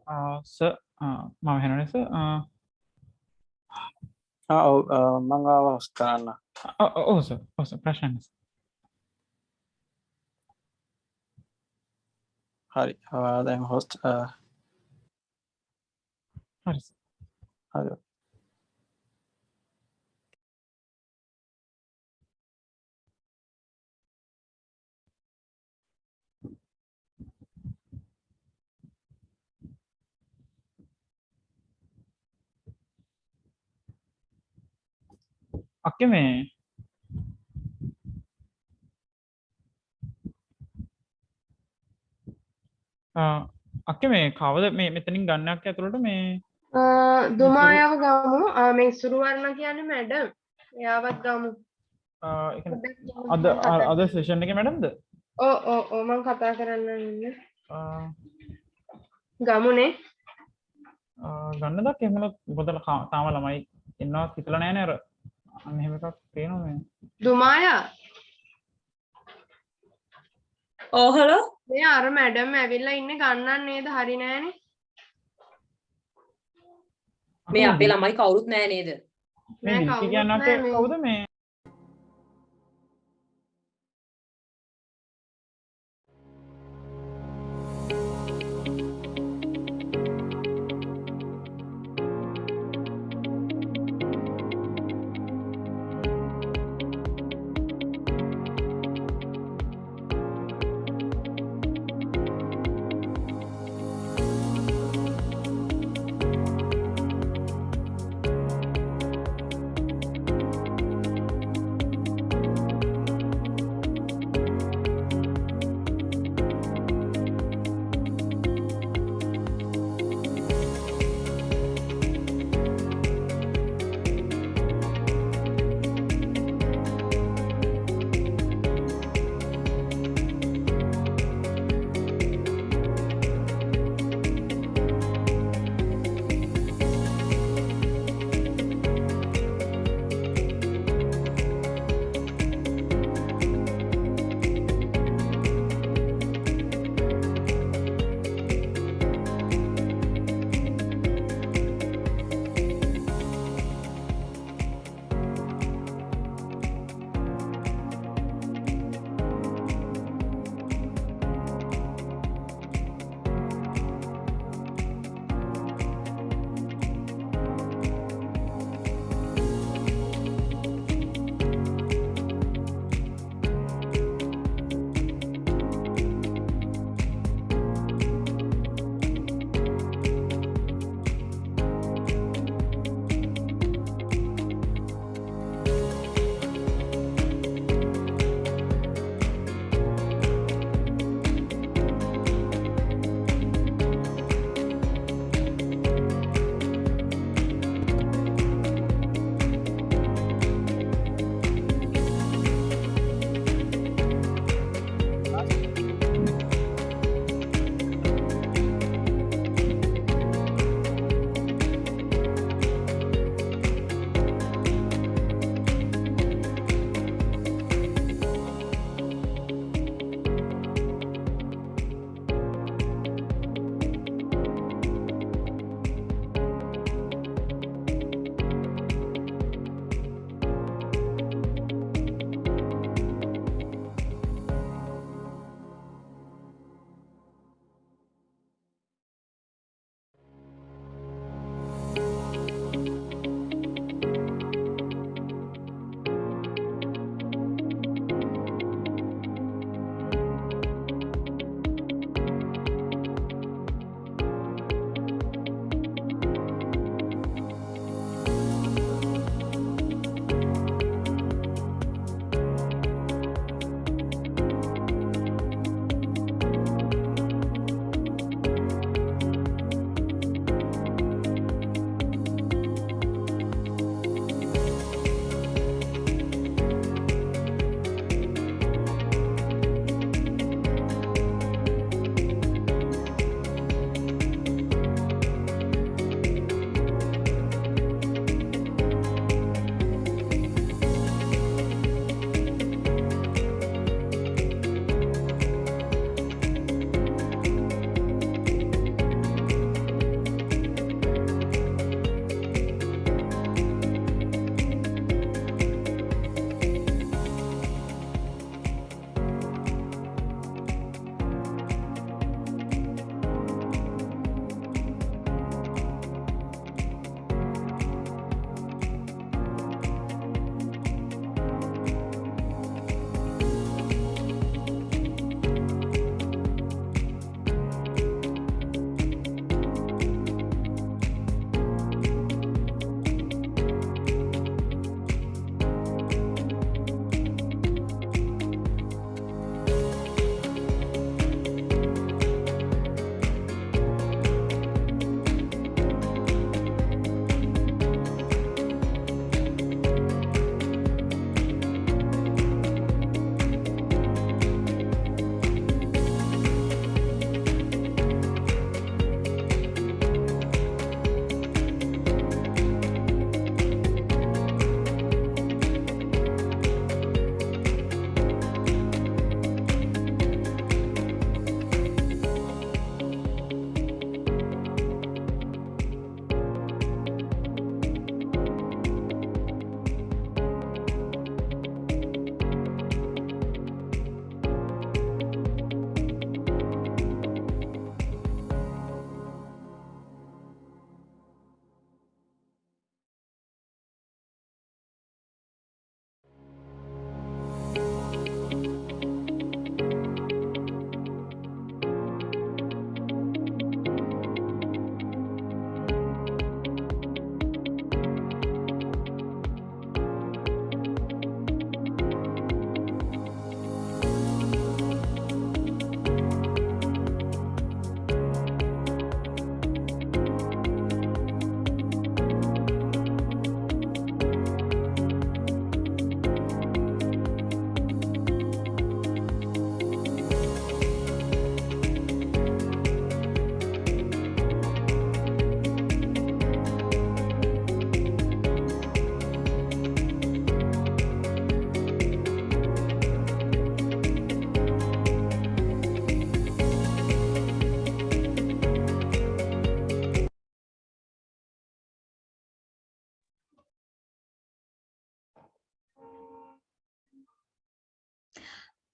Sir මම හෙනනේ sir ඔව් මම අවස් කරන්න. ඔව් සර් ප්‍රශ්න නැහැ. හරි දැන් හොස්ට් හරි සර්. හරි අක්කේ මේ අක්කේ මේ කවද මේ මෙතනින් ගන්නක් ඇතුළට මේ දුමායව ගමු මේ සුරුවර්ණ කියන්නේ මැඩම් එයාවත් ගමු අද සෙෂන් එකේ මැඩම්ද? ඔව් මම කතා කරන්න ඉන්නේ ගමුනේ ගන්න දක් එහෙම මොකද තාම ළමයි ඉන්නවා හිතලා නැහැ නේ අර අන්න එහෙම එකක් පේනවා මේ දුමායා හලෝ මේ අර මැඩම් ඇවිල්ලා ඉන්නේ ගන්නන් නේද හරි නෑනේ මේ අපේ ළමයි කවුරුත් නෑ නේද මේ නිකි කියන්නත් කවුද මේ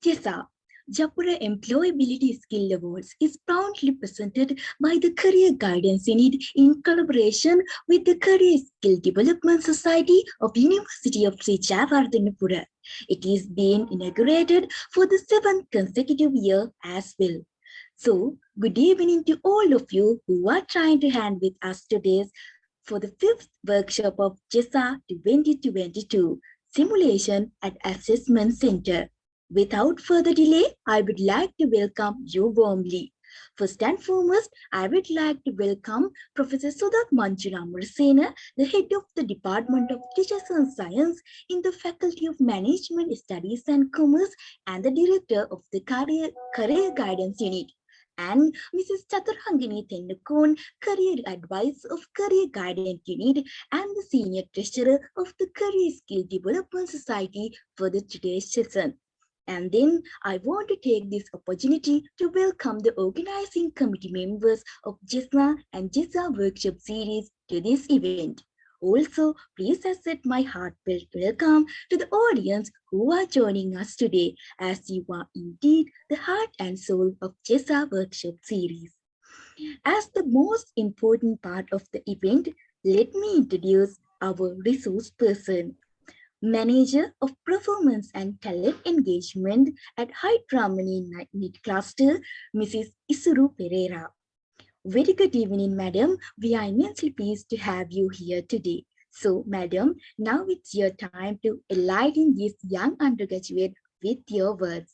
JESA, Japura Employability Skill Awards, is proudly presented by the Career Guidance Unit in collaboration with the Career Skill Development Society of University of Sri Jayewardenepura. It is being inaugurated for the 7th consecutive year as well. So, good evening to all of you who are trying to hand with us today for the 5th workshop of JESA 2022, Simulation at Assessment Center. Without further delay, I would like to welcome you warmly. First and foremost, I would like to welcome Professor Sudat Manjula Mursena, the head of the Department of Teachers and Science in the Faculty of Management Studies and Commerce and the Director of the Career Guidance Unit, and Mrs. Chaturhangini Tendukon, Career Advisor of Career Guidance Unit and the Senior Treasurer of the Career Skill Development Society for the today's session. And then I want to take this opportunity to welcome the organizing committee members of JESA and JESA workshop series to this event. Also, please accept my heartfelt welcome to the audience who are joining us today, as you are indeed the heart and soul of JESA workshop series. As the most important part of the event, let me introduce our resource person, Manager of Performance and Talent Engagement at Hydramani NIT Cluster, Mrs. Isuru Pereira. Very good evening, madam. We are immensely pleased to have you here today. So, madam, now it's your time to enlighten this young undergraduate with your words.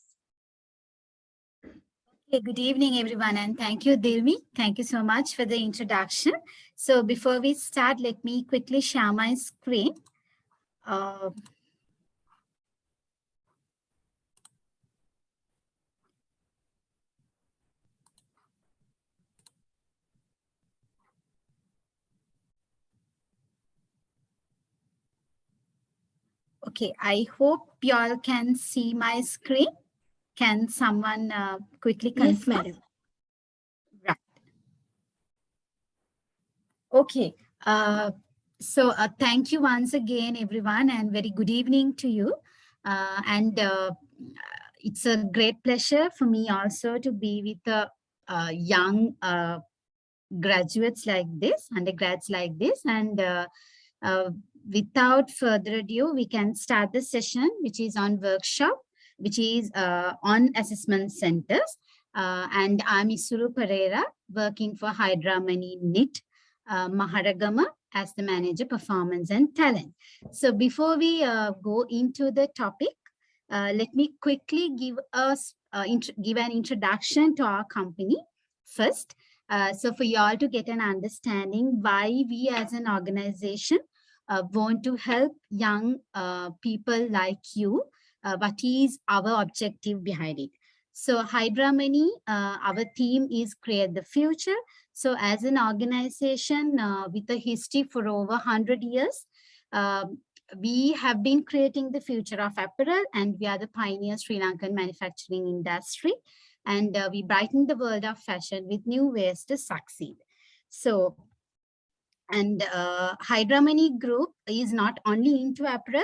Okay, good evening, everyone, and thank you, Devi. Thank you so much for the introduction. So before we start, let me quickly share my screen. Okay, I hope you all can see my screen. Can someone quickly confirm? Yes, madam. Right. Okay. So thank you once again, everyone, and very good evening to you. It's a great pleasure for me also to be with the young graduates like this, undergrads like this. And without further ado, we can start the session, which is on workshop, which is on assessment centers. And I'm Isuru Pereira, working for Hydramani NIT Maharagama as the Manager Performance and Talent. So before we go into the topic, let me quickly give an introduction to our company first. So for you all to get an understanding why we as an organization want to help young people like you, what is our objective behind it. So Hydramani, our theme is Create the Future. So as an organization with a history for over 100 years, we have been creating the future of apparel, and we are the pioneer Sri Lankan manufacturing industry. And we brighten the world of fashion with new ways to succeed. So, and Hydramani Group is not only into apparel,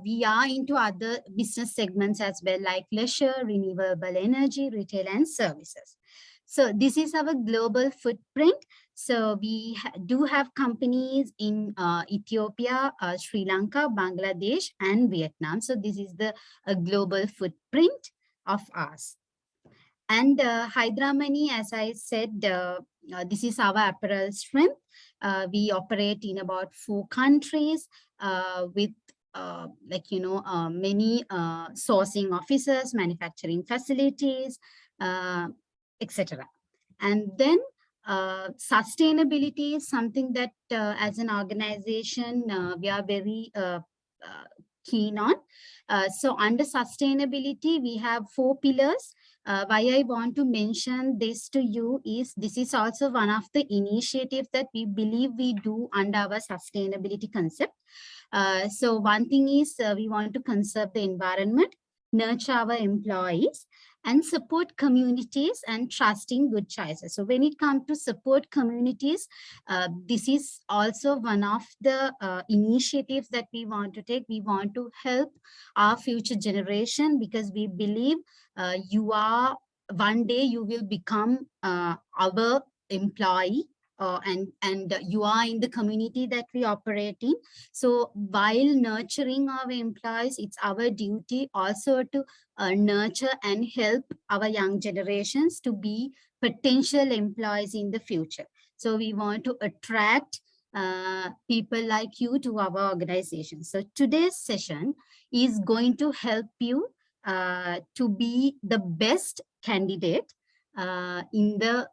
we are into other business segments as well, like leisure, renewable energy, retail, and services. So this is our global footprint. So we do have companies in Ethiopia, Sri Lanka, Bangladesh, and Vietnam. So this is the global footprint of ours. And Hydramani, as I said, this is our apparel strength. We operate in about 4 countries with many sourcing offices, manufacturing facilities, etc. And then sustainability is something that as an organization, we are very keen on. So under sustainability, we have 4 pillars. Why I want to mention this to you is this is also one of the initiatives that we believe we do under our sustainability concept. So one thing is we want to conserve the environment. nurture our employees, and support communities and trusting good choices. So when it comes to support communities, this is also one of the initiatives that we want to take. We want to help our future generation because we believe one day you will become our employee, and you are in the community that we operate in. So while nurturing our employees, it's our duty also to nurture and help our young generations to be potential employees in the future. So we want to attract people like you to our organization. So today's session is going to help you to be the best candidate in the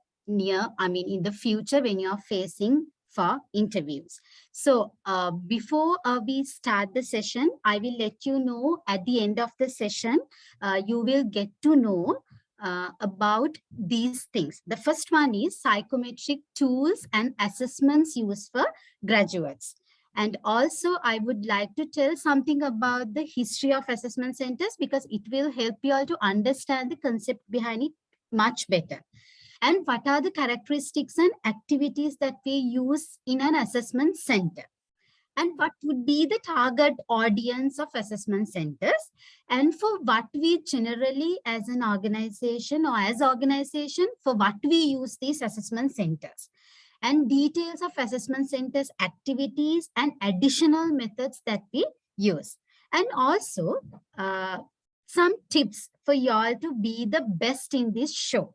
future when you're facing for interviews. So before we start the session, I will let you know at the end of the session, you will get to know about these things. The first one is psychometric tools and assessments used for graduates. And also I would like to tell something about the history of assessment centers because it will help you all to understand the concept behind it much better. And what are the characteristics and activities that we use in an assessment center? And what would be the target audience of assessment centers? And for what we generally as an organization or as organization, for what we use these assessment centers? And details of assessment centers activities and additional methods that we use. And also some tips for you all to be the best in this show.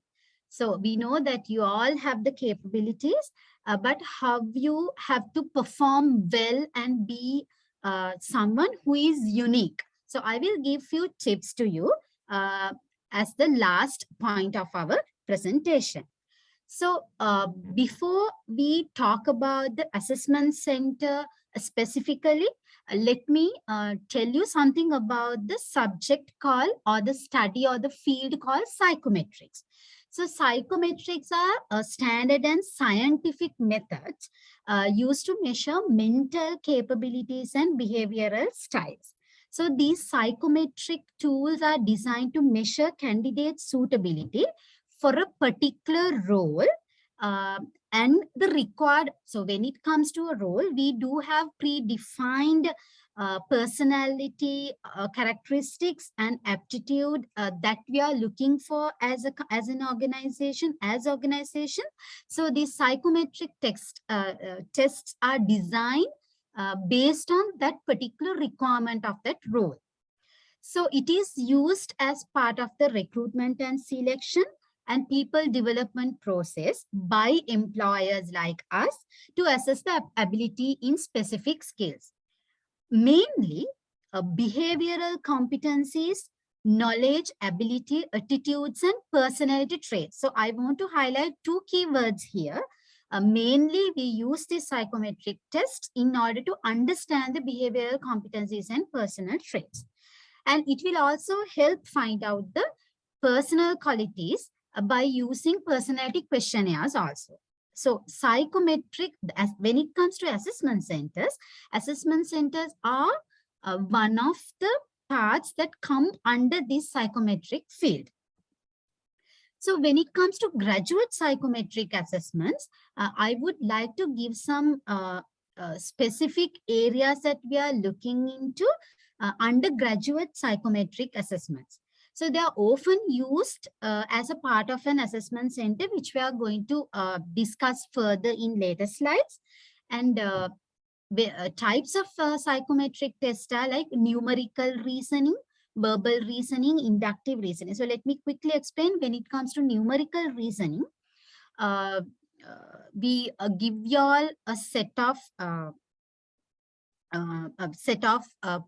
So we know that you all have the capabilities, but how you have to perform well and be someone who is unique. So I will give few tips to you as the last point of our presentation. So before we talk about the assessment center specifically, let me tell you something about the subject called or the study or the field called psychometrics. So psychometrics are standard and scientific methods used to measure mental capabilities and behavioral styles. So these psychometric tools are designed to measure candidates' suitability for a particular role and the required. So when it comes to a role, we do have predefined personality characteristics and aptitude that we are looking for as an organization. So these psychometric tests are designed based on that particular requirement of that role. So it is used as part of the recruitment and selection and people development process by employers like us to assess the ability in specific skills. Mainly behavioral competencies, knowledge, ability, attitudes, and personality traits. So I want to highlight two keywords here. Mainly we use this psychometric test in order to understand the behavioral competencies and personal traits. And it will also help find out the personal qualities by using personality questionnaires also. So psychometric, when it comes to assessment centers are one of the parts that come under this psychometric field. So when it comes to graduate psychometric assessments, I would like to give some specific areas that we are looking into undergraduate psychometric assessments. So they are often used as a part of an assessment center, which we are going to discuss further in later slides. And types of psychometric tests are like numerical reasoning, verbal reasoning, inductive reasoning. So let me quickly explain. When it comes to numerical reasoning, we give you all a set of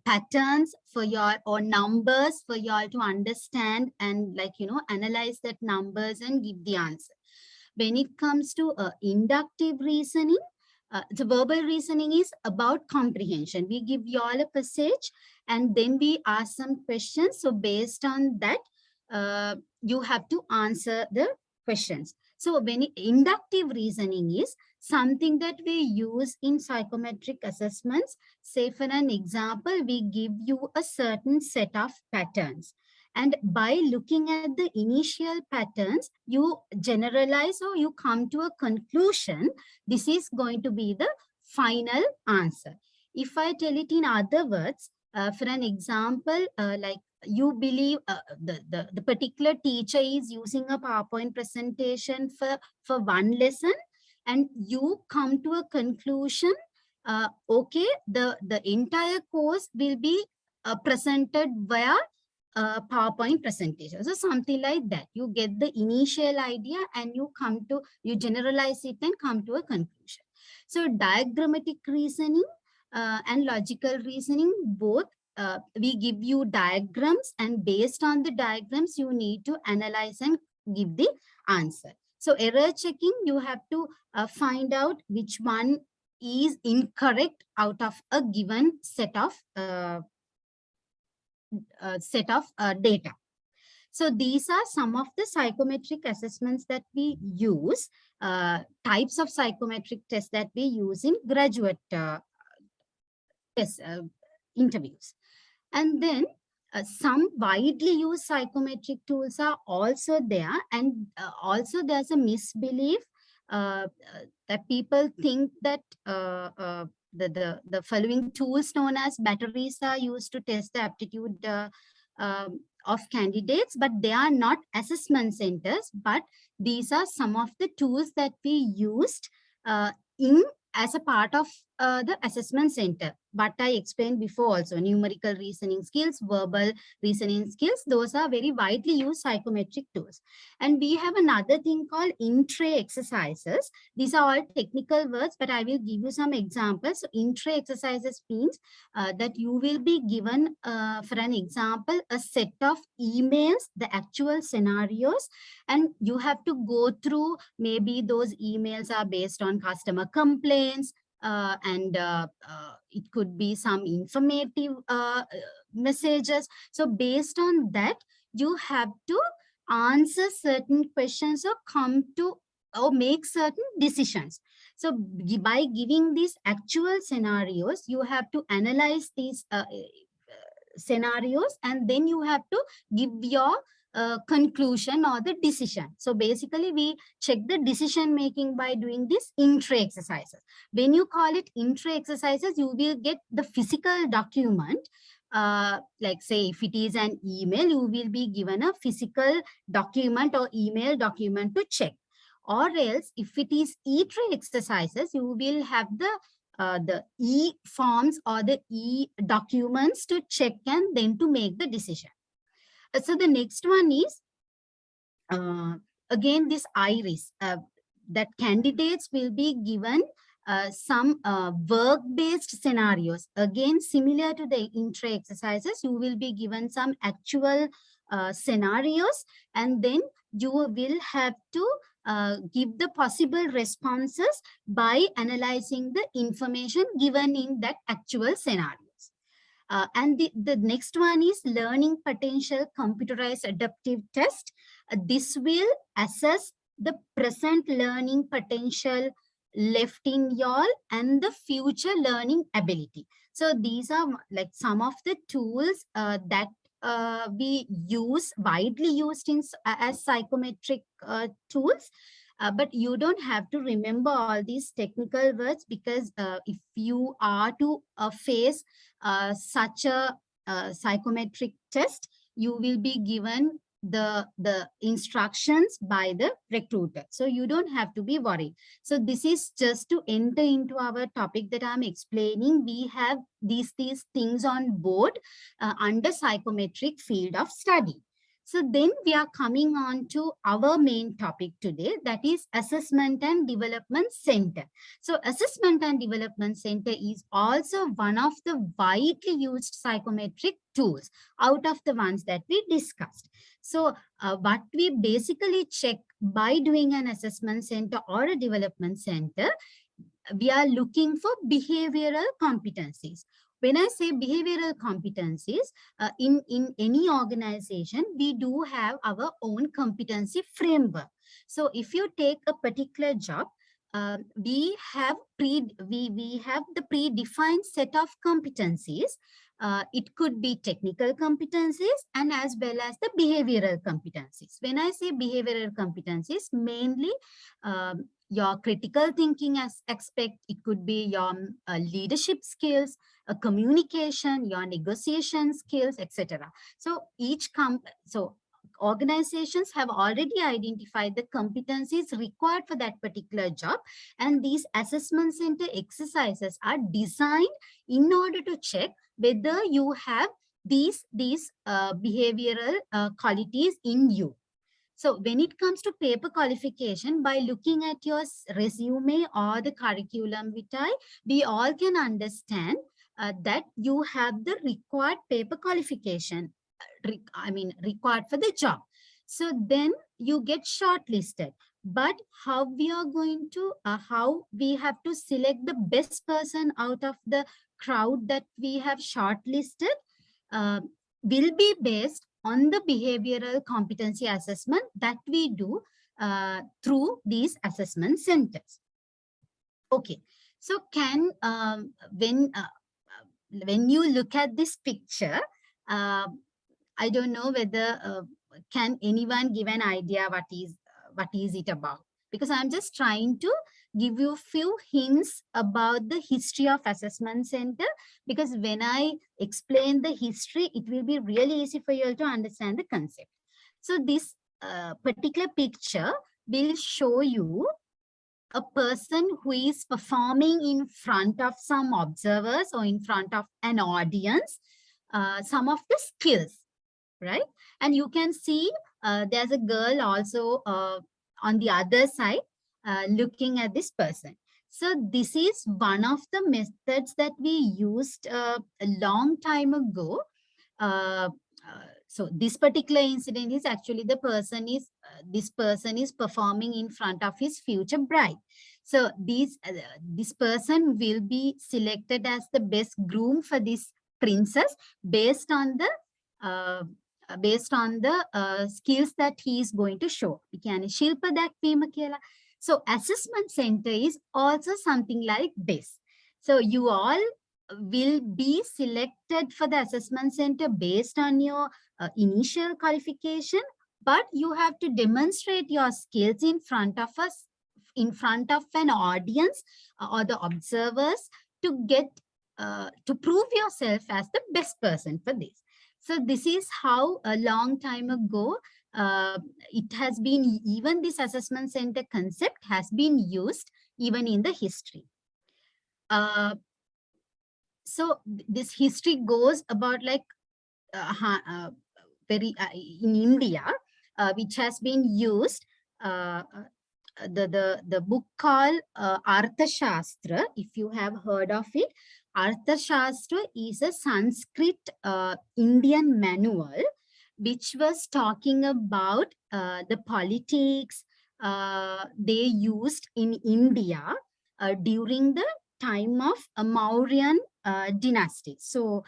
patterns for your or numbers for y'all to understand and analyze that numbers and give the answer. When it comes to inductive reasoning, the verbal reasoning is about comprehension. We give y'all a passage and then we ask some questions. So based on that, you have to answer the questions. So when inductive reasoning is something that we use in psychometric assessments. Say for an example, we give you a certain set of patterns. And by looking at the initial patterns, you generalize or you come to a conclusion. This is going to be the final answer. If I tell it in other words, for an example, like you believe the particular teacher is using a PowerPoint presentation for one lesson, and you come to a conclusion, okay, the entire course will be presented via PowerPoint presentation. So something like that. You get the initial idea and you generalize it and come to a conclusion. So diagrammatic reasoning and logical reasoning, both we give you diagrams, and based on the diagrams, you need to analyze and give the answer. So error checking, you have to find out which one is incorrect out of a given set of data. So these are some of the psychometric assessments that we use, types of psychometric tests that we use in graduate interviews. And then some widely used psychometric tools are also there, and also there's a misbelief that people think that the following tools known as batteries are used to test the aptitude of candidates, but they are not assessment centers, but these are some of the tools that we used as a part of the assessment center. But I explained before also, numerical reasoning skills, verbal reasoning skills, those are very widely used psychometric tools. And we have another thing called in-tray exercises. These are all technical words, but I will give you some examples. So in-tray exercises means that you will be given, for an example, a set of emails, the actual scenarios, and you have to go through, maybe those emails are based on customer complaints, and it could be some informative messages. So based on that, you have to answer certain questions or come to or make certain decisions. So by giving these actual scenarios, you have to analyze these scenarios, and then you have to give your conclusion or the decision. So basically we check the decision making by doing this in-tray exercises. When you call it in-tray exercises, you will get the physical document. Like say if it is an email, you will be given a physical document or email document to check. Or else if it is e-tray exercises, you will have the e-forms or the e-documents to check and then to make the decision. So the next one is, again, this iris, that candidates will be given some work-based scenarios. Again, similar to the in-tray exercises, you will be given some actual scenarios, and then you will have to give the possible responses by analyzing the information given in that actual scenario. And the next one is learning potential computerized adaptive test. This will assess the present learning potential left in y'all and the future learning ability. So these are like some of the tools that we use, widely used as psychometric tools. But you don't have to remember all these technical words, because if you are to face such a psychometric test, you will be given the instructions by the recruiter. So you don't have to be worried. So this is just to enter into our topic that I'm explaining. We have these things on board under psychometric field of study. So then we are coming on to our main topic today, that is Assessment and Development Center. So Assessment and Development Center is also one of the widely used psychometric tools out of the ones that we discussed. So what we basically check by doing an assessment center or a development center, we are looking for behavioral competencies. When I say behavioral competencies, in any organization, we do have our own competency framework. So if you take a particular job, we have the predefined set of competencies It could be technical competencies and as well as the behavioral competencies. When I say behavioral competencies, mainly your critical thinking aspect, it could be your leadership skills, communication, your negotiation skills, etc. So organizations have already identified the competencies required for that particular job, and these assessment center exercises are designed in order to check whether you have these behavioral qualities in you. So when it comes to paper qualification, by looking at your resume or the curriculum vitae, we all can understand that you have the required paper qualification, required for the job. So then you get shortlisted. But how we are going to, how we have to select the best person out of the crowd that we have shortlisted will be based on the behavioral competency assessment that we do through these assessment centers. Okay, so when you look at this picture, I don't know whether can anyone give an idea what is it about? Because I'm just trying to give you a few hints about the history of assessment center, because when I explain the history, it will be really easy for you to understand the concept. So this particular picture will show you a person who is performing in front of some observers or in front of an audience, some of the skills, right? And you can see there's a girl also on the other side looking at this person. So this is one of the methods that we used a long time ago. So this particular incident is actually this person is performing in front of his future bride. So this person will be selected as the best groom for this princess based on the skills that he is going to show. So assessment center is also something like this. So you all will be selected for the assessment center based on your initial qualification, but you have to demonstrate your skills in front of us, in front of an audience or the observers to get to prove yourself as the best person for this. So this is how a long time ago it has been, even this assessment center concept has been used even in the history. So this history goes about like in India, which has been used, the book called Arthashastra, if you have heard of it. Arthashastra is a Sanskrit Indian manual which was talking about the politics they used in India during the time of a Mauryan dynasty. So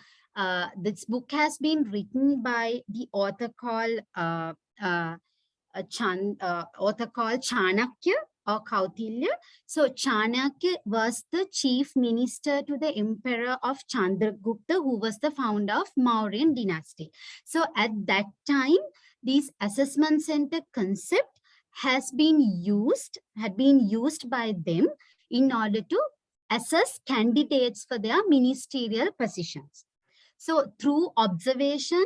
this book has been written by the author called Chanakya or Kautilya. So Chanakya was the chief minister to the emperor of Chandragupta, who was the founder of Mauryan dynasty. So at that time, this assessment center concept had been used by them in order to assess candidates for their ministerial positions. So through observation,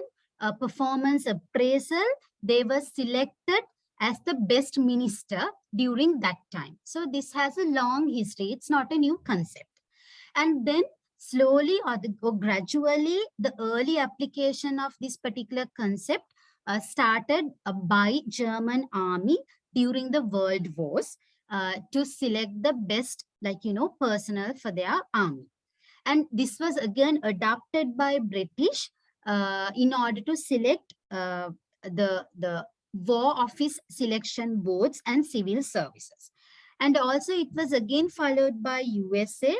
performance appraisal, they were selected as the best minister during that time. So this has a long history. It's not a new concept. And then slowly or gradually, the early application of this particular concept started by German army during the world wars to select the best, personnel for their army. And this was again adopted by British in order to select the War Office selection boards and civil services. And also it was again followed by USA,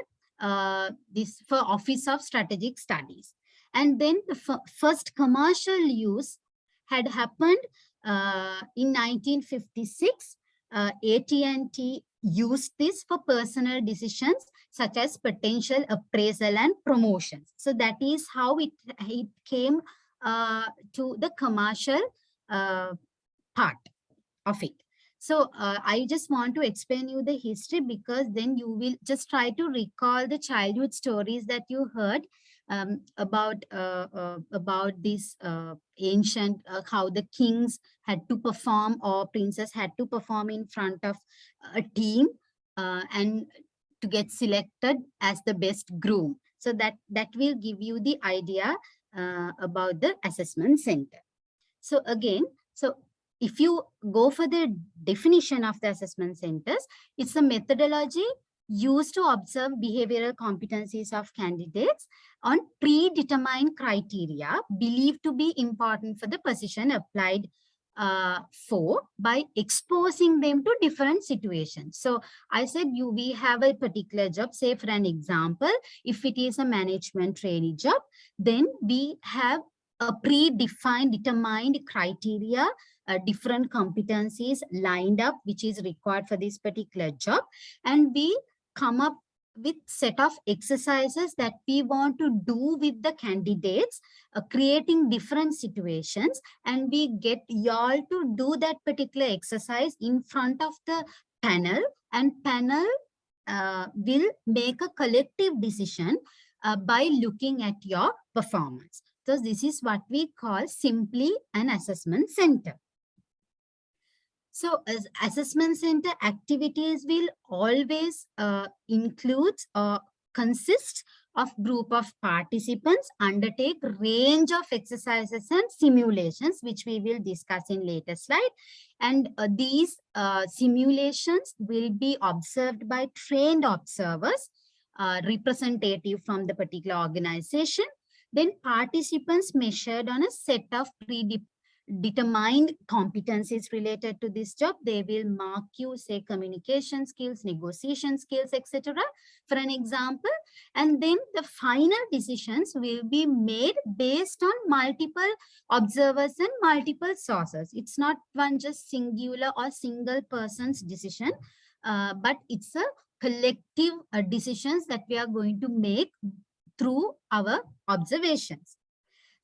this for Office of Strategic Studies. And then the first commercial use had happened in 1956. AT&T use this for personal decisions such as potential appraisal and promotions. So that is how it came to the commercial part of it. So I just want to explain you the history, because then you will just try to recall the childhood stories that you heard about this ancient, how the kings had to perform, or princess had to perform in front of a team and to get selected as the best groom. So that will give you the idea about the assessment center. So again, so if you go for the definition of the assessment centers, it's a methodology used to observe behavioral competencies of candidates on predetermined criteria believed to be important for the position applied for, by exposing them to different situations. So I said we have a particular job, say for an example, if it is a management trainee job, then we have a predefined, determined criteria, different competencies lined up, which is required for this particular job. And we come up with set of exercises that we want to do with the candidates, creating different situations. And we get y'all to do that particular exercise in front of the panel, and panel will make a collective decision by looking at your performance. So this is what we call simply an assessment center. So as assessment center activities will always include or consist of group of participants, undertake range of exercises and simulations, which we will discuss in later slide. And these simulations will be observed by trained observers, representative from the particular organization. Then participants measured on a set of predetermined competencies related to this job. They will mark you, say, communication skills, negotiation skills, etc. for an example. And then the final decisions will be made based on multiple observers and multiple sources. It's not one just singular or single person's decision, but it's a collective decisions that we are going to make through our observations.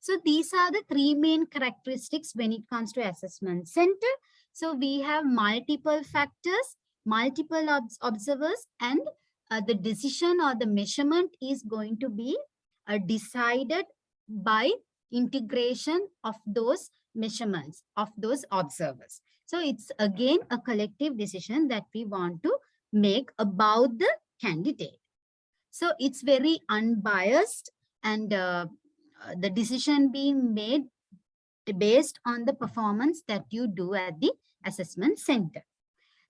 So these are the three main characteristics when it comes to assessment center. So we have multiple factors, multiple observers, and the decision or the measurement is going to be decided by integration of those measurements of those observers. So it's again a collective decision that we want to make about the candidate. So it's very unbiased, and the decision being made based on the performance that you do at the assessment center.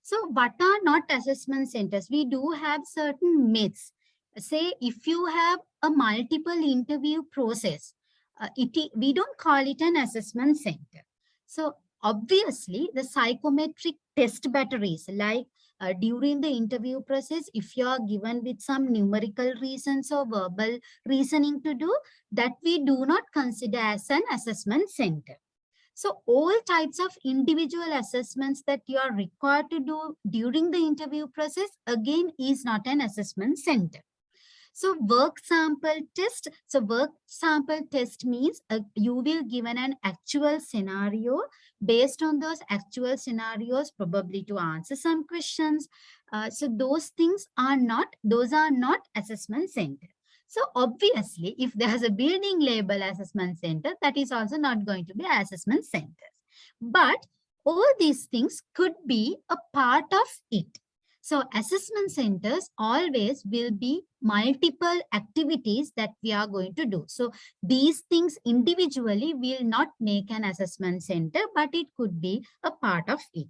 So what are not assessment centers? We do have certain myths. Say if you have a multiple interview process, we don't call it an assessment center. So obviously the psychometric test batteries, like during the interview process, if you are given with some numerical reasons or verbal reasoning to do, that we do not consider as an assessment center. So all types of individual assessments that you are required to do during the interview process, again, is not an assessment center. So work sample test. So work sample test means you will given an actual scenario. Based on those actual scenarios, probably to answer some questions. So those things are not, those are not assessment center. So obviously, if there's a building label assessment center, that is also not going to be assessment centers. But all these things could be a part of it. So assessment centers always will be multiple activities that we are going to do. So these things individually will not make an assessment center, but it could be a part of it.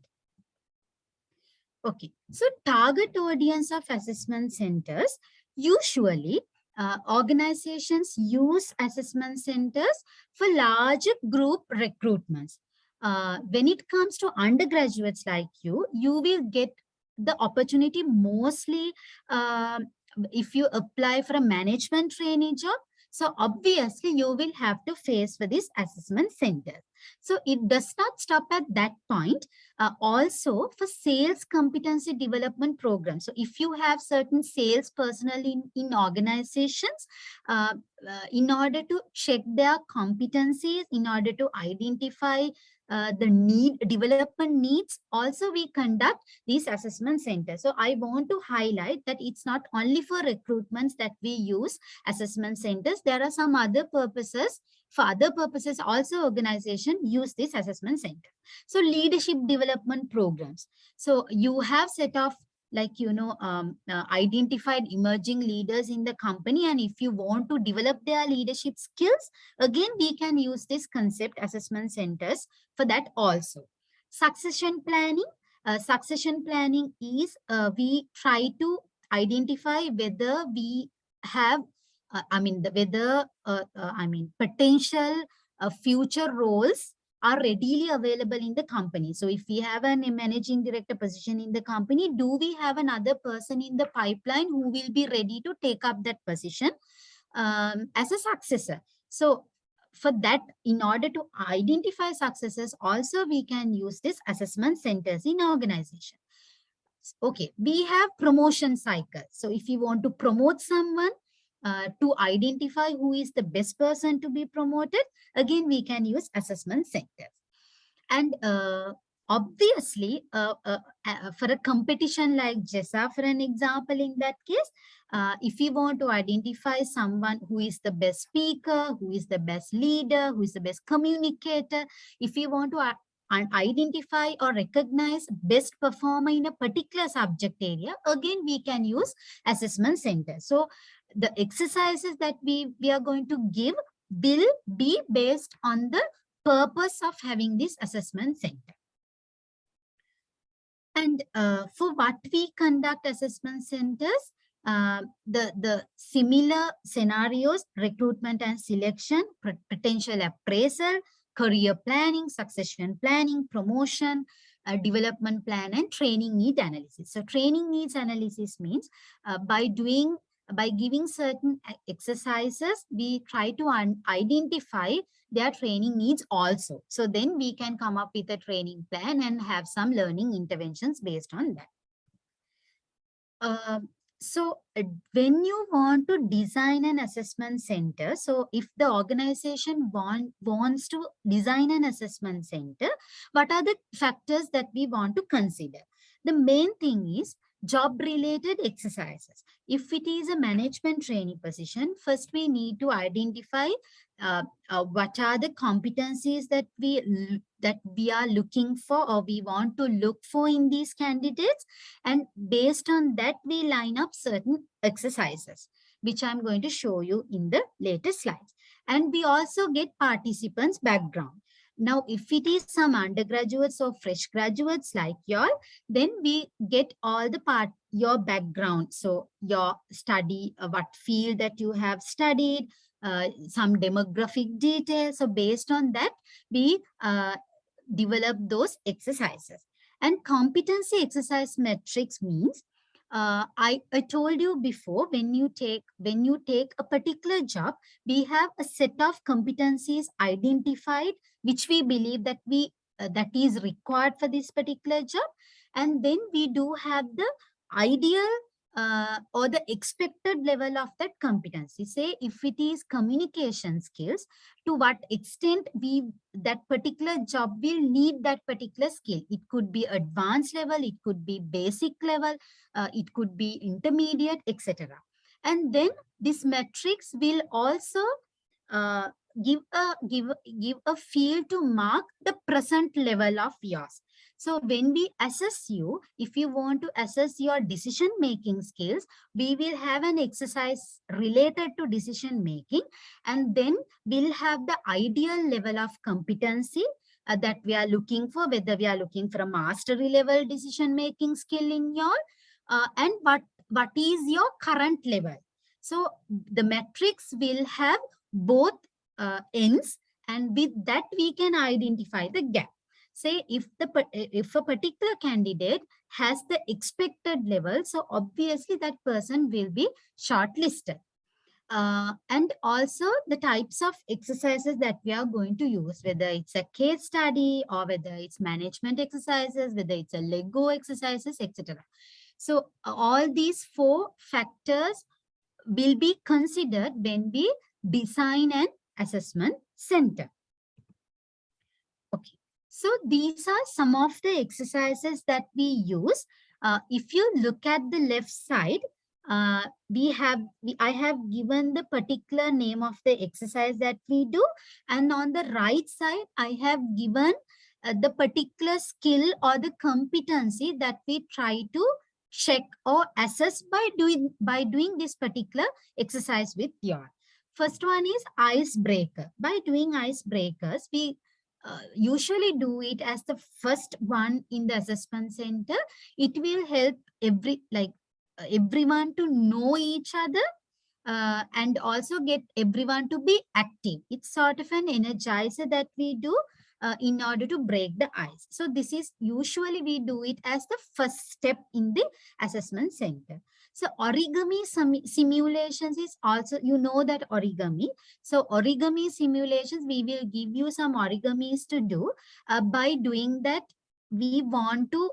Okay, so target audience of assessment centers, usually organizations use assessment centers for large group recruitments. When it comes to undergraduates like you will get the opportunity mostly if you apply for a management trainee job. So obviously you will have to face for this assessment center. So it does not stop at that point. Also for sales competency development program. So if you have certain sales personnel in organizations, in order to check their competencies, in order to identify the development needs, also we conduct these assessment centers. So I want to highlight that it's not only for recruitments that we use assessment centers. There are some other purposes. For other purposes also organization use this assessment center. So leadership development programs. So you have set of identified emerging leaders in the company, and if you want to develop their leadership skills, again we can use this concept assessment centers for that also. Succession planning. Succession planning is we try to identify whether we have potential future roles are readily available in the company. So if we have a managing director position in the company, do we have another person in the pipeline who will be ready to take up that position as a successor? So for that, in order to identify successors, also we can use this assessment centers in organization. Okay, we have promotion cycle. So if you want to promote someone, to identify who is the best person to be promoted, again we can use assessment centers. And obviously for a competition like JESA, for an example, in that case, if you want to identify someone who is the best speaker, who is the best leader, who is the best communicator, if you want to identify or recognize best performer in a particular subject area, again we can use assessment center. So the exercises that we are going to give will be based on the purpose of having this assessment center. And for what we conduct assessment centers, the similar scenarios: recruitment and selection, potential appraisal, career planning, succession planning, promotion, development plan, and training need analysis. So training needs analysis means by giving certain exercises, we try to identify their training needs also. So then we can come up with a training plan and have some learning interventions based on that. So when you want to design an assessment center, so if the organization wants to design an assessment center, what are the factors that we want to consider? The main thing is job-related exercises. If it is a management trainee position, first we need to identify what are the competencies that we are looking for, or we want to look for in these candidates, and based on that we line up certain exercises, which I'm going to show you in the later slides. And we also get participants' background. Now, if it is some undergraduates or fresh graduates like y'all, then we get all the your background. So your study, what field that you have studied, some demographic details. So based on that, we develop those exercises. And competency exercise metrics means, I told you before, when you take a particular job, we have a set of competencies identified, which we believe that that is required for this particular job, and then we do have the ideal or the expected level of that competency. Say if it is communication skills, to what extent that particular job will need that particular skill. It could be advanced level, it could be basic level, it could be intermediate, etc. And then this metrics will also give a field to mark the present level of yours. So when we assess you, if you want to assess your decision-making skills, we will have an exercise related to decision-making, and then we'll have the ideal level of competency that we are looking for, whether we are looking for a mastery level decision-making skill in your, and what is your current level. So the metrics will have both ends, and with that we can identify the gap. Say if a particular candidate has the expected level, so obviously that person will be shortlisted. And also the types of exercises that we are going to use, whether it's a case study or whether it's management exercises, whether it's a Lego exercises, etc. So all these 4 factors will be considered when we design an assessment center. Okay, so these are some of the exercises that we use. If you look at the left side, I have given the particular name of the exercise that we do, and on the right side, I have given the particular skill or the competency that we try to check or assess by doing this particular exercise with your. First one is icebreaker. By doing icebreakers, we usually do it as the first one in the assessment center. It will help everyone to know each other and also get everyone to be active. It's sort of an energizer that we do in order to break the ice. So this is usually we do it as the first step in the assessment center. So origami simulations is also, you know that origami. So origami simulations, we will give you some origamis to do. By doing that, we want to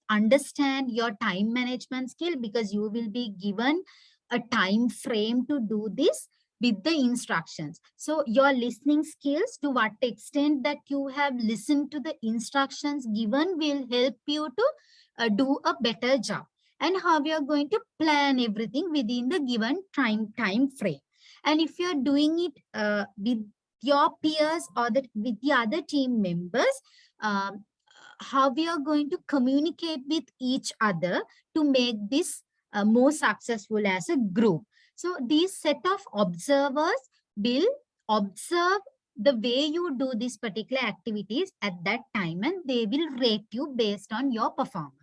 understand your time management skill, because you will be given a time frame to do this with the instructions. So your listening skills, to what extent that you have listened to the instructions given, will help you to do a better job, and how you are going to plan everything within the given time frame. And if you are doing it with your peers or with the other team members, how we are going to communicate with each other to make this more successful as a group. So these set of observers will observe the way you do these particular activities at that time, and they will rate you based on your performance.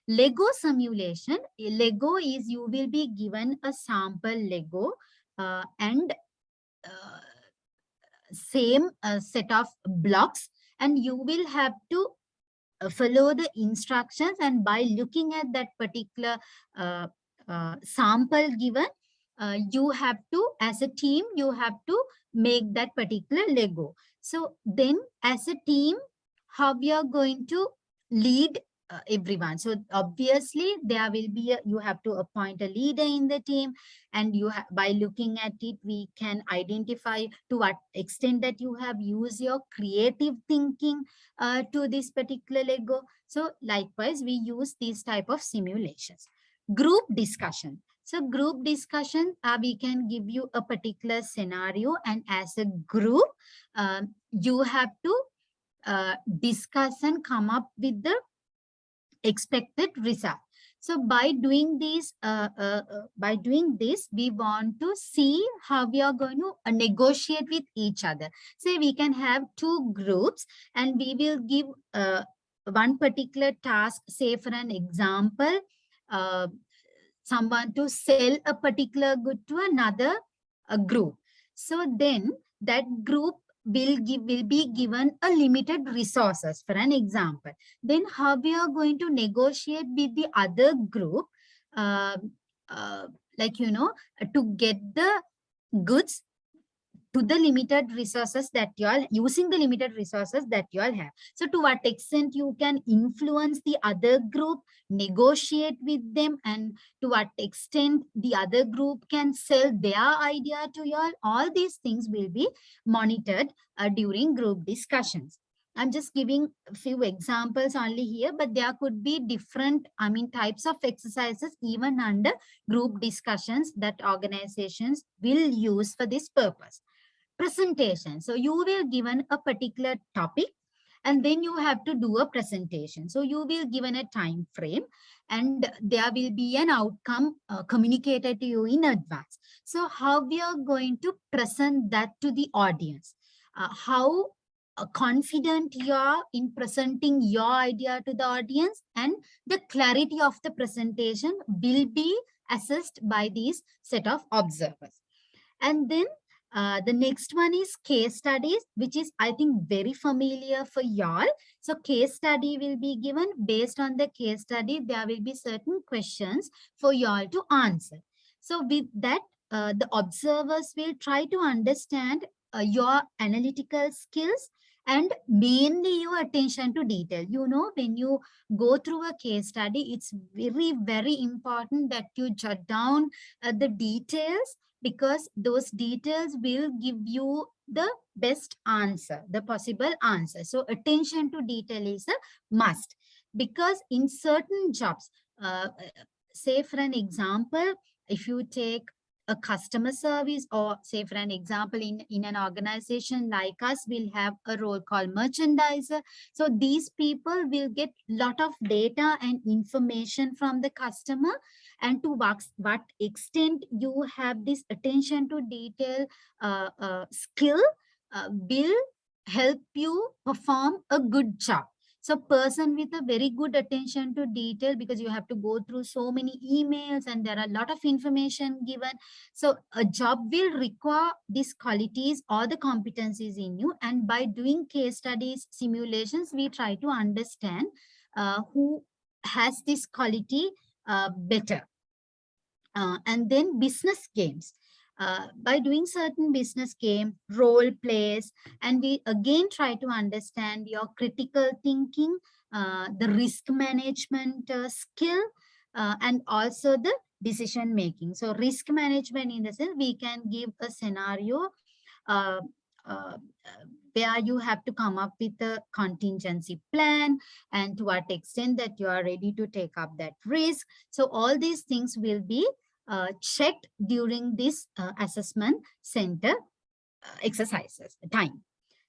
Lego simulation. Lego is, you will be given a sample Lego and same set of blocks, and you will have to follow the instructions, and by looking at that particular sample given, you have to, as a team, you have to make that particular Lego. So then as a team, how we are going to lead everyone. So obviously there will be you have to appoint a leader in the team, and you by looking at it, we can identify to what extent that you have used your creative thinking to this particular Lego. So likewise, we use these type of simulations. Group discussion. So group discussion, we can give you a particular scenario, and as a group, you have to discuss and come up with the expected result. So by doing this, we want to see how we are going to negotiate with each other. Say we can have 2 groups, and we will give one particular task. Say for an example, someone to sell a particular good to another group. So then that group will be given a limited resources, for an example. Then how we are going to negotiate with the other group, to get the goods to the limited resources that you are using, the limited resources that you all have. So to what extent you can influence the other group, negotiate with them, and to what extent the other group can sell their idea to you all these things will be monitored during group discussions. I'm just giving a few examples only here, but there could be different, types of exercises even under group discussions that organizations will use for this purpose. Presentation. So you will given a particular topic, and then you have to do a presentation. So you will given a time frame, and there will be an outcome communicated to you in advance. So how we are going to present that to the audience? How confident you are in presenting your idea to the audience, and the clarity of the presentation will be assessed by these set of observers. And then the next one is case studies, which is, I think, very familiar for y'all. So case study will be given. Based on the case study, there will be certain questions for y'all to answer. So with that, the observers will try to understand your analytical skills and mainly your attention to detail. You know, when you go through a case study, it's very, very important that you jot down the details, because those details will give you the best answer, the possible answer. So attention to detail is a must, because in certain jobs, say for an example, if you take a customer service, or say for an example, in an organization like us, we'll have a role called merchandiser. So these people will get lot of data and information from the customer, and to what extent you have this attention to detail skill will help you perform a good job. So person with a very good attention to detail, because you have to go through so many emails and there are a lot of information given. So a job will require these qualities or the competencies in you. And by doing case studies, simulations, we try to understand who has this quality better. And then business games. By doing certain business game, role plays, and we again try to understand your critical thinking, the risk management skill, and also the decision making. So risk management, in the sense, we can give a scenario uh, uh, where you have to come up with a contingency plan, and to what extent that you are ready to take up that risk. So all these things will be checked during this assessment center exercises time.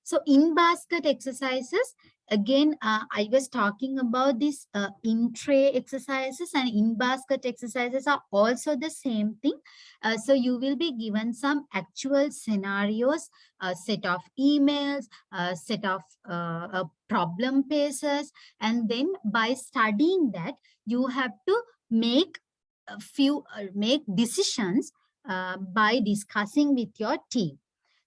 So in basket exercises, again, I was talking about this in tray exercises, and in basket exercises are also the same thing. So you will be given some actual scenarios, a set of emails, a set of problem pieces, and then by studying that, you have to make make decisions by discussing with your team.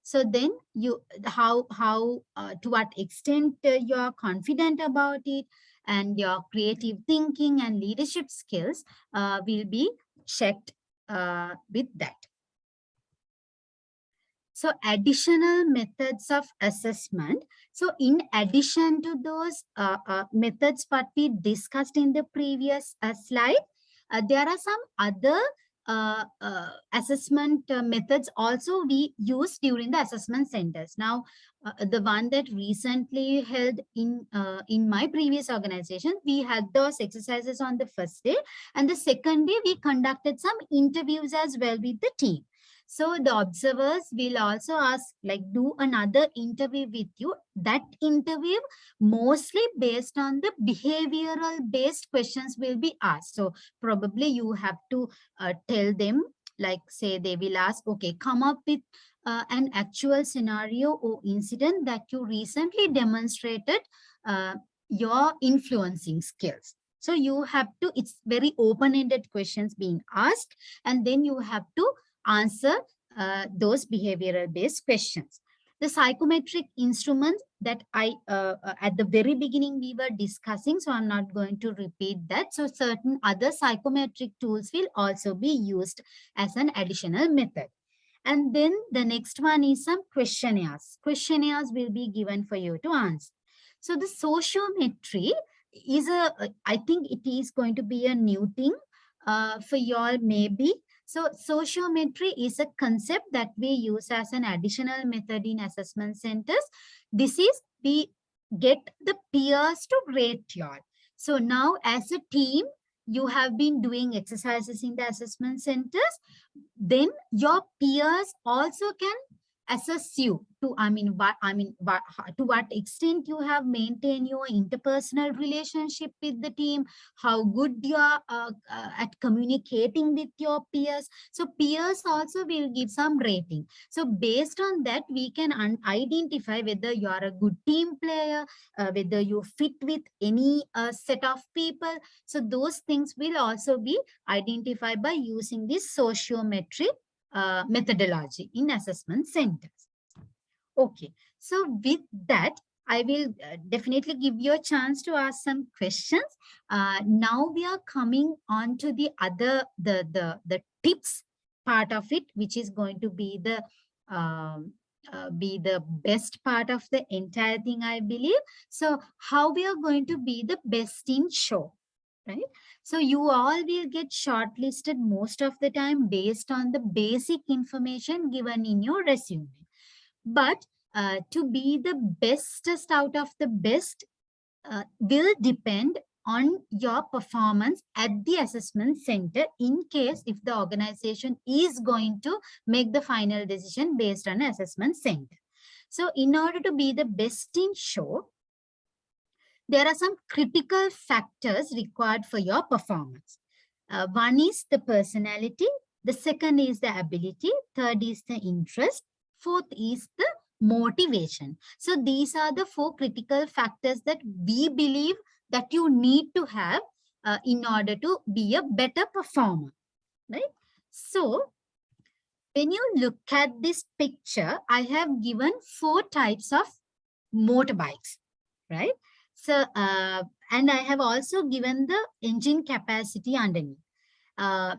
So then you, to what extent you are confident about it, and your creative thinking and leadership skills will be checked with that. So additional methods of assessment. So in addition to those methods what we discussed in the previous slide, there are some other assessment methods also we use during the assessment centers. Now, the one that recently held in my previous organization, we had those exercises on the first day, and the second day we conducted some interviews as well with the team. So the observers will also ask, like, do another interview with you. That interview mostly based on the behavioral based questions will be asked. So probably you have to tell them, like, say they will ask, okay, come up with an actual scenario or incident that you recently demonstrated your influencing skills. So you have to, it's very open-ended questions being asked, and then you have to answer those behavioral based questions. The psychometric instruments that I at the very beginning we were discussing, so I'm not going to repeat that. So certain other psychometric tools will also be used as an additional method. And then the next one is some questionnaires. Questionnaires will be given for you to answer. So the sociometry is I think it is going to be a new thing for you all maybe. So sociometry is a concept that we use as an additional method in assessment centers. This is, we get the peers to rate you all. So now as a team, you have been doing exercises in the assessment centers, then your peers also can assess you to, to what extent you have maintained your interpersonal relationship with the team, how good you are at communicating with your peers. So peers also will give some rating. So based on that, we can identify whether you are a good team player, whether you fit with any set of people. So those things will also be identified by using this sociometric methodology in assessment centers. Okay, so with that, I will definitely give you a chance to ask some questions. Now we are coming on to the other, the tips part of it, which is going to be the best part of the entire thing, I believe. So how we are going to be the best in show, right? So you all will get shortlisted most of the time based on the basic information given in your resume. But to be the bestest out of the best will depend on your performance at the assessment center, in case if the organization is going to make the final decision based on assessment center. So in order to be the best in show, there are some critical factors required for your performance. One is the personality, the second is the ability, third is the interest, fourth is the motivation. So these are the 4 critical factors that we believe that you need to have in order to be a better performer, right? So when you look at this picture, I have given 4 types of motorbikes, right? So, and I have also given the engine capacity underneath,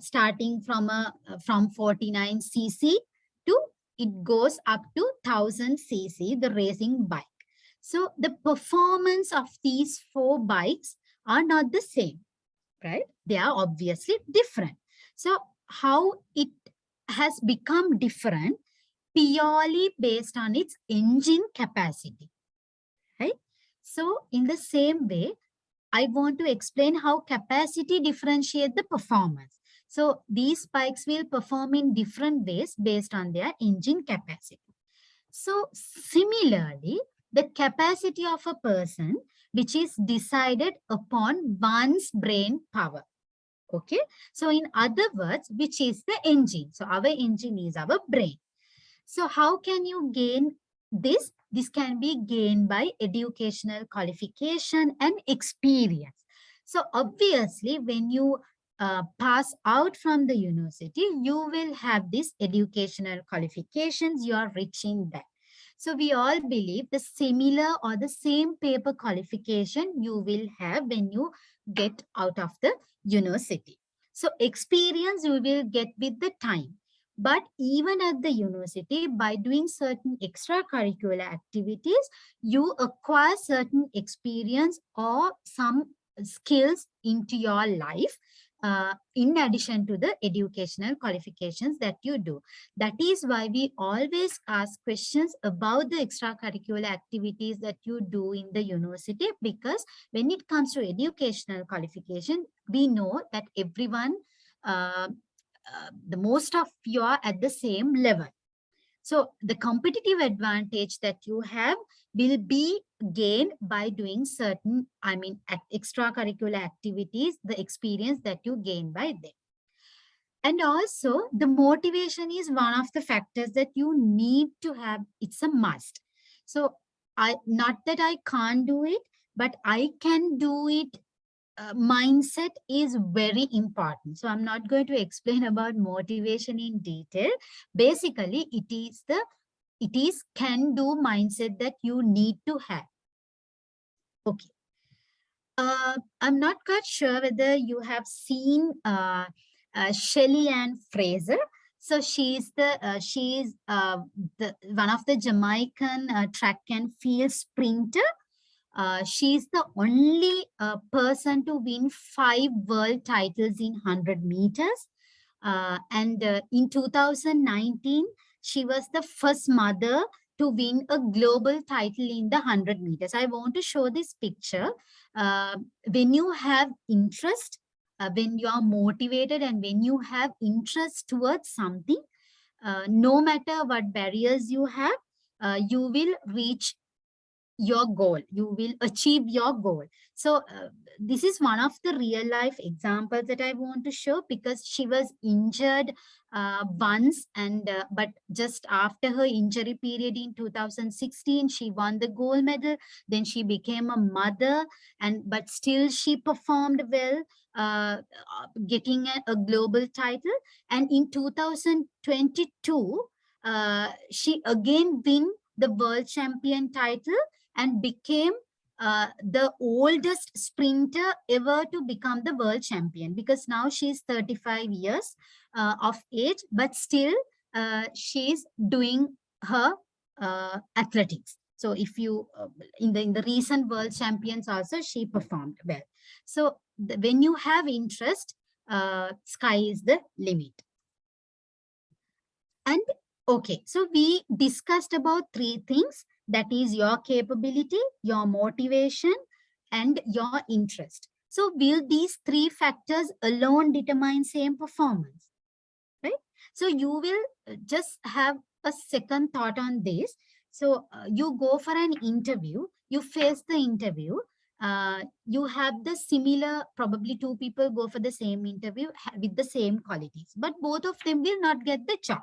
starting from 49 cc to it goes up to 1000 cc, the racing bike. So the performance of these 4 bikes are not the same, right? They are obviously different. So how it has become different purely based on its engine capacity, right? So in the same way, I want to explain how capacity differentiates the performance. So these bikes will perform in different ways based on their engine capacity. So similarly, the capacity of a person, which is decided upon one's brain power. Okay. So in other words, which is the engine? So our engine is our brain. So how can you gain this? This can be gained by educational qualification and experience. So obviously, when you pass out from the university, you will have this educational qualifications. You are rich in that. So we all believe the similar or the same paper qualification you will have when you get out of the university. So experience you will get with the time. But even at the university, by doing certain extracurricular activities, you acquire certain experience or some skills into your life, in addition to the educational qualifications that you do. That is why we always ask questions about the extracurricular activities that you do in the university, because when it comes to educational qualification, we know that everyone, the most of you are at the same level. So the competitive advantage that you have will be gained by doing certain, extracurricular activities, the experience that you gain by them. And also the motivation is one of the factors that you need to have. It's a must. So not that I can't do it, but I can do it. Mindset is very important. So I'm not going to explain about motivation in detail. Basically, it is can-do mindset that you need to have. Okay. I'm not quite sure whether you have seen Shelly Ann Fraser. So she's one of the Jamaican track and field sprinter. She's the only person to win 5 world titles in 100 meters. And in 2019, she was the first mother to win a global title in the 100 meters. I want to show this picture. When you have interest, when you are motivated, and when you have interest towards something, no matter what barriers you have, you will reach your goal, you will achieve your goal. So this is one of the real life examples that I want to show, because she was injured once, and but just after her injury period in 2016, she won the gold medal. Then she became a mother, but still she performed well, getting a global title. And in 2022, she again won the world champion title and became the oldest sprinter ever to become the world champion, because now she's 35 years of age, but still she's doing her athletics. So if you in the recent world champions also she performed well. So when you have interest, sky is the limit. And okay, so we discussed about 3 things, that is your capability, your motivation, and your interest. So will these 3 factors alone determine same performance, right? So you will just have a second thought on this. So you go for an interview, you face the interview, you have the similar, probably 2 people go for the same interview with the same qualities, but both of them will not get the job.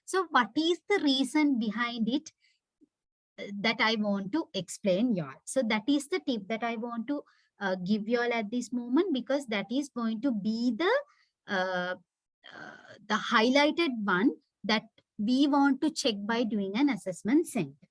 So what is the reason behind it that I want to explain y'all? So that is the tip that I want to give y'all at this moment, because that is going to be the highlighted one that we want to check by doing an assessment center.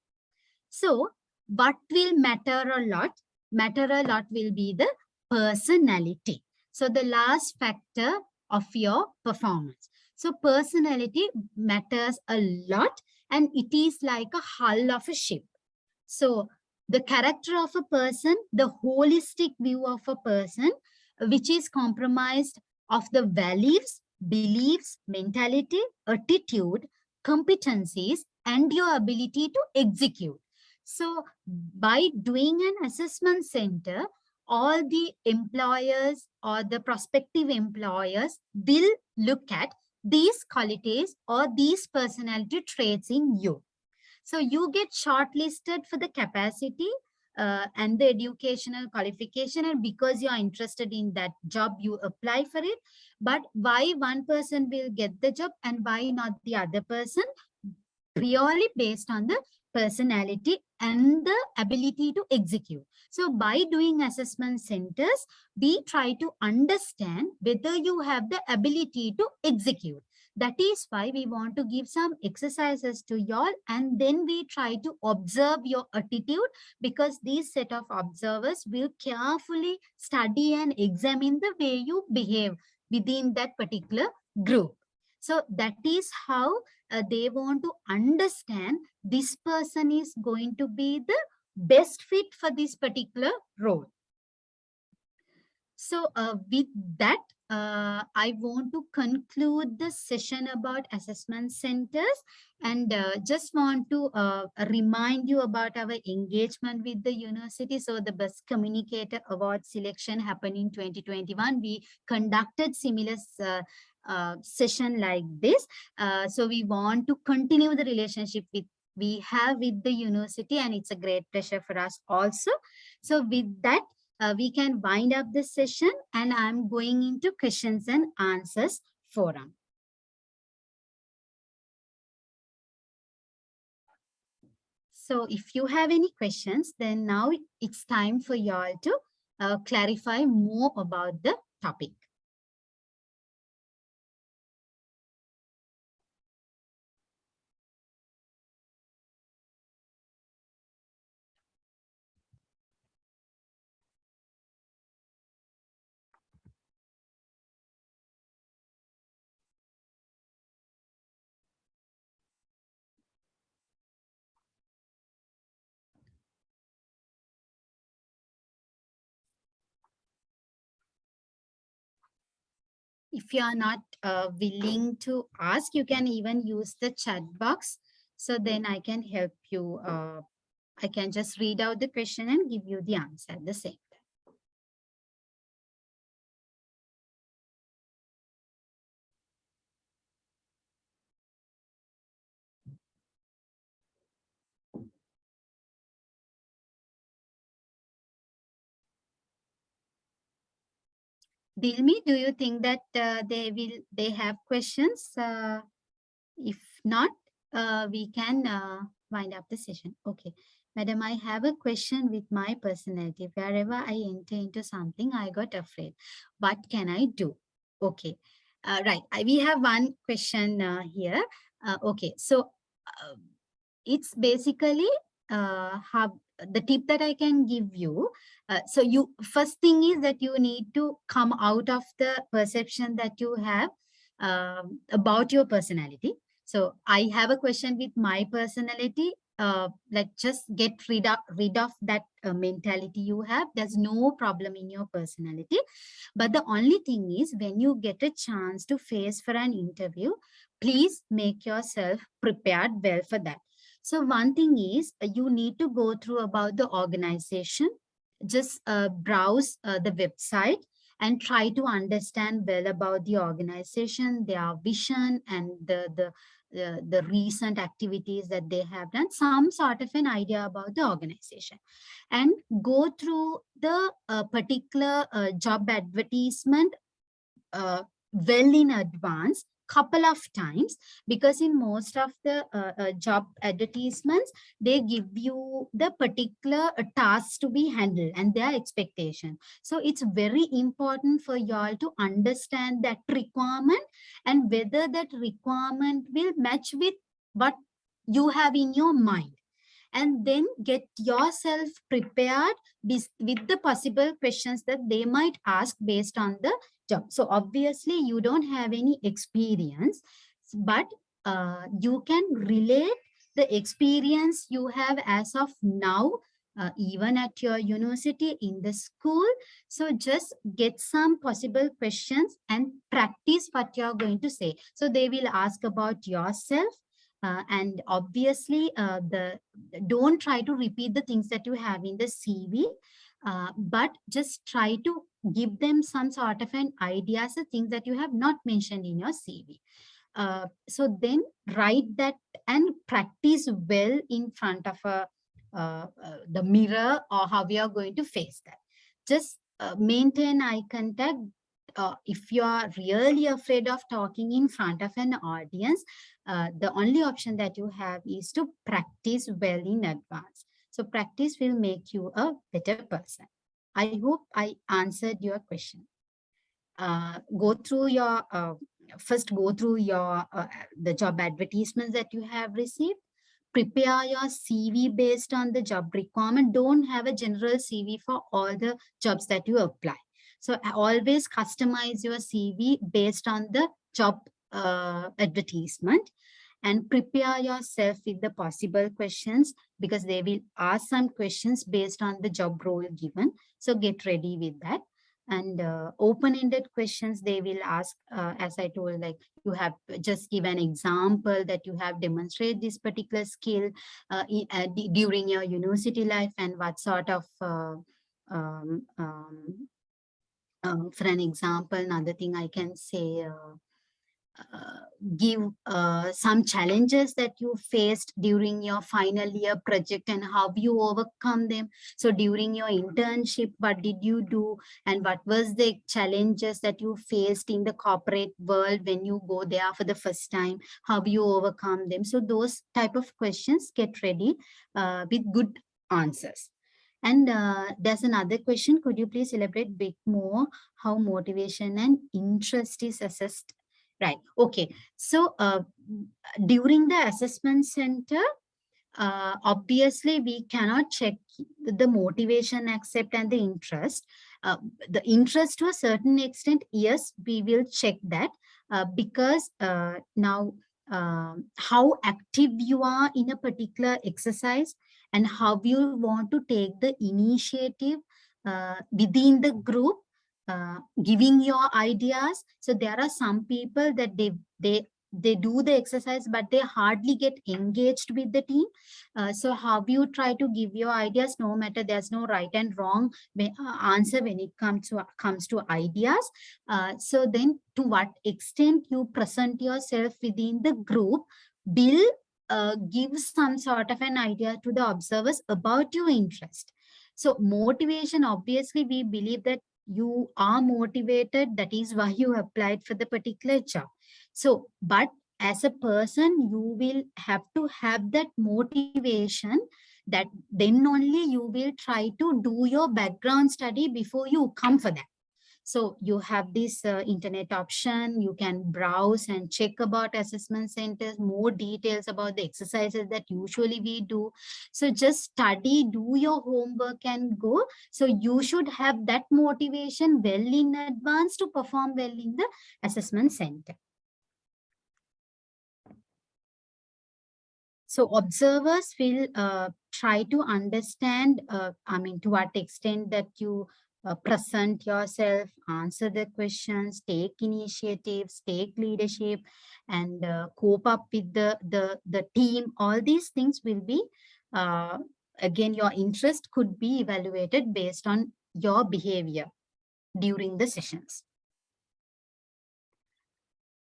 So what will matter a lot? Matter a lot will be the personality. So the last factor of your performance. So personality matters a lot, and it is like a hull of a ship. So the character of a person, the holistic view of a person, which is comprised of the values, beliefs, mentality, attitude, competencies, and your ability to execute. So by doing an assessment center, all the employers or the prospective employers will look at these qualities or these personality traits in you. So you get shortlisted for the capacity and the educational qualification, and because you are interested in that job, you apply for it. But why one person will get the job and why not the other person? Purely based on the personality and the ability to execute. So by doing assessment centers, we try to understand whether you have the ability to execute. That is why we want to give some exercises to y'all, and then we try to observe your attitude, because these set of observers will carefully study and examine the way you behave within that particular group. So that is how they want to understand this person is going to be the best fit for this particular role. So with that, I want to conclude the session about assessment centers, and just want to remind you about our engagement with the university. So the Best Communicator Award selection happened in 2021. We conducted similar session like this. So we want to continue the relationship we have with the university, and it's a great pleasure for us also. So with that, we can wind up this session, and I'm going into questions and answers forum. So if you have any questions, then now it's time for y'all to clarify more about the topic. If you are not willing to ask, you can even use the chat box. So then I can help you. I can just read out the question and give you the answer at the same time. Dilmi, do you think that they have questions? If not, we can wind up the session. Okay, madam, I have a question with my personality. Wherever I enter into something, I got afraid. What can I do? Okay, right. We have one question here. Okay, so it's basically how the tip that I can give you, so you first thing is that you need to come out of the perception that you have about your personality. So I have a question with my personality. Like just get rid of that mentality you have. There's no problem in your personality. But the only thing is, when you get a chance to face for an interview, please make yourself prepared well for that. So one thing is, you need to go through about the organization. Just browse the website and try to understand well about the organization, their vision, and the recent activities that they have done, some sort of an idea about the organization. And go through the particular job advertisement well in advance, couple of times, because in most of the job advertisements, they give you the particular tasks to be handled and their expectation. So it's very important for y'all to understand that requirement and whether that requirement will match with what you have in your mind. And then get yourself prepared with the possible questions that they might ask based on the job. So obviously you don't have any experience, but you can relate the experience you have as of now, even at your university, in the school. So just get some possible questions and practice what you're going to say. So they will ask about yourself. And obviously, don't try to repeat the things that you have in the CV, but just try to give them some sort of an idea, the things that you have not mentioned in your CV. So then write that and practice well in front of the mirror, or how we are going to face that. Just maintain eye contact. If you are really afraid of talking in front of an audience, the only option that you have is to practice well in advance. So practice will make you a better person. I hope I answered your question. Go through your, first go through your, the job advertisements that you have received. Prepare your CV based on the job requirement. Don't have a general CV for all the jobs that you apply. So always customize your CV based on the job advertisement, and prepare yourself with the possible questions, because they will ask some questions based on the job role given. So get ready with that. And open-ended questions they will ask, as I told, like you have just give an example that you have demonstrated this particular skill during your university life, and what sort of for an example, another thing I can say, give some challenges that you faced during your final year project and how you overcome them. So during your internship, what did you do, and what was the challenges that you faced in the corporate world when you go there for the first time, how you overcome them. So those type of questions, get ready with good answers. And there's another question. Could you please elaborate a bit more how motivation and interest is assessed? Right. Okay. So during the assessment center, obviously we cannot check the motivation, accept, and the interest. The interest to a certain extent, yes, we will check that because now how active you are in a particular exercise, and how you want to take the initiative within the group, giving your ideas. So there are some people that they do the exercise, but they hardly get engaged with the team. So how you try to give your ideas, no matter there's no right and wrong answer when it comes to ideas. So then to what extent you present yourself within the group will give some sort of an idea to the observers about your interest. So motivation, obviously we believe that you are motivated, that is why you applied for the particular job. So, but as a person, you will have to have that motivation, that then only you will try to do your background study before you come for that. So you have this internet option. You can browse and check about assessment centers, more details about the exercises that usually we do. So just study, do your homework and go. So you should have that motivation well in advance to perform well in the assessment center. So observers will try to understand, to what extent that you present yourself, answer the questions, take initiatives, take leadership, and cope up with the team. All these things will be, again, your interest could be evaluated based on your behavior during the sessions.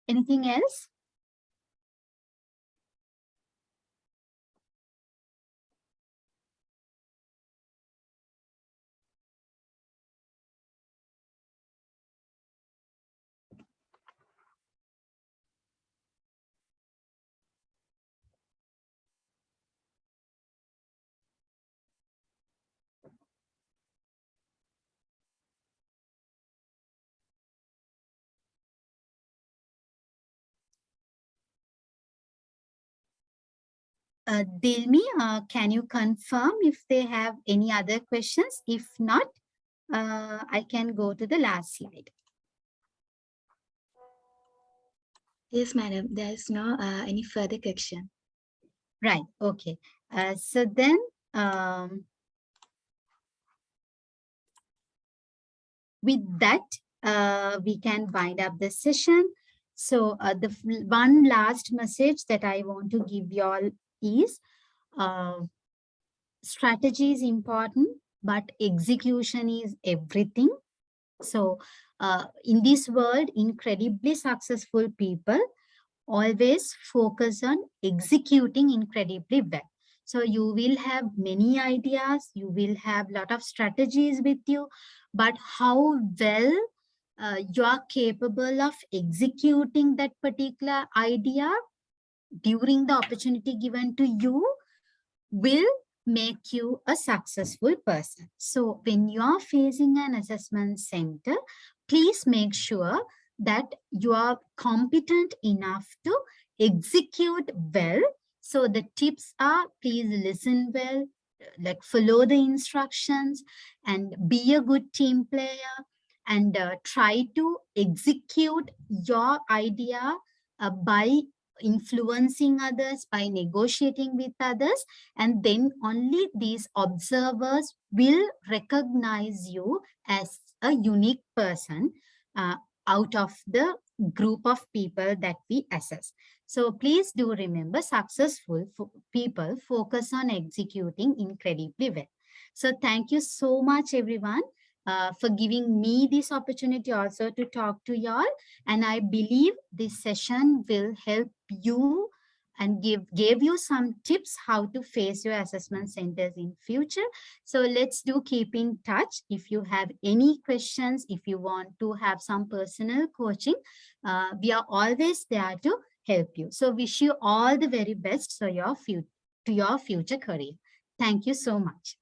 Anything else? Dilmi, can you confirm if they have any other questions? If not, I can go to the last slide. Yes, madam. There is no any further question. Right. Okay. So then, with that, we can wind up the session. So the one last message that I want to give you all is, strategy is important, but execution is everything. So in this world, incredibly successful people always focus on executing incredibly well. So you will have many ideas, you will have a lot of strategies with you, but how well you are capable of executing that particular idea during the opportunity given to you will make you a successful person. So when you are facing an assessment center, please make sure that you are competent enough to execute well. So the tips are, please listen well, like follow the instructions and be a good team player, and try to execute your idea by influencing others, by negotiating with others, and then only these observers will recognize you as a unique person out of the group of people that we assess. So please do remember, successful people focus on executing incredibly well. So thank you so much, everyone, for giving me this opportunity also to talk to y'all. And I believe this session will help you and gave you some tips how to face your assessment centers in future. So let's do keep in touch. If you have any questions, if you want to have some personal coaching, we are always there to help you. So wish you all the very best for your future career. Thank you so much.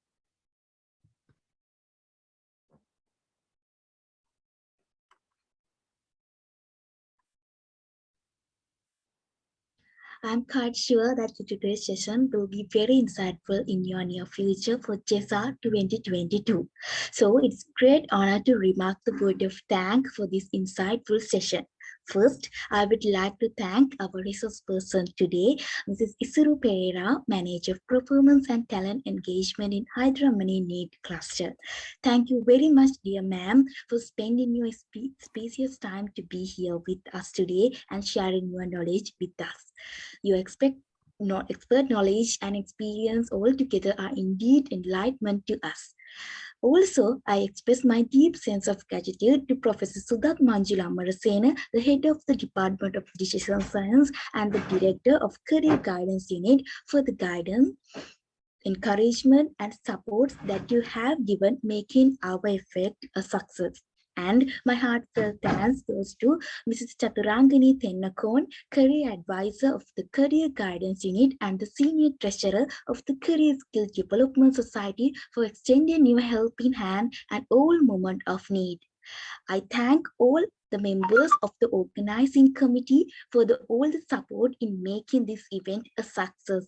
I'm quite sure that today's session will be very insightful in your near future for JESA 2022. So it's great honor to remark the word of thanks for this insightful session. First, I would like to thank our resource person today, Mrs. Isuru Pereira, Manager of Performance and Talent Engagement in Hyderabad NEET Cluster. Thank you very much, dear ma'am, for spending your spacious time to be here with us today and sharing your knowledge with us. Your expert knowledge and experience altogether are indeed enlightenment to us. Also, I express my deep sense of gratitude to Professor Sudat Manjula Marasena, the head of the Department of Decision Science and the Director of Career Guidance Unit, for the guidance, encouragement, and support that you have given, making our effort a success. And my heartfelt thanks goes to Mrs. Chaturangani Tennakon, Career Advisor of the Career Guidance Unit and the Senior Treasurer of the Career Skill Development Society, for extending your helping hand at all moment of need. I thank all the members of the organizing committee for all the support in making this event a success.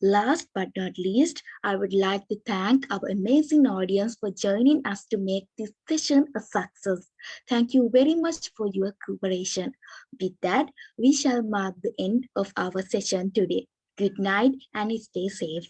Last but not least, I would like to thank our amazing audience for joining us to make this session a success. Thank you very much for your cooperation. With that, we shall mark the end of our session today. Good night and stay safe.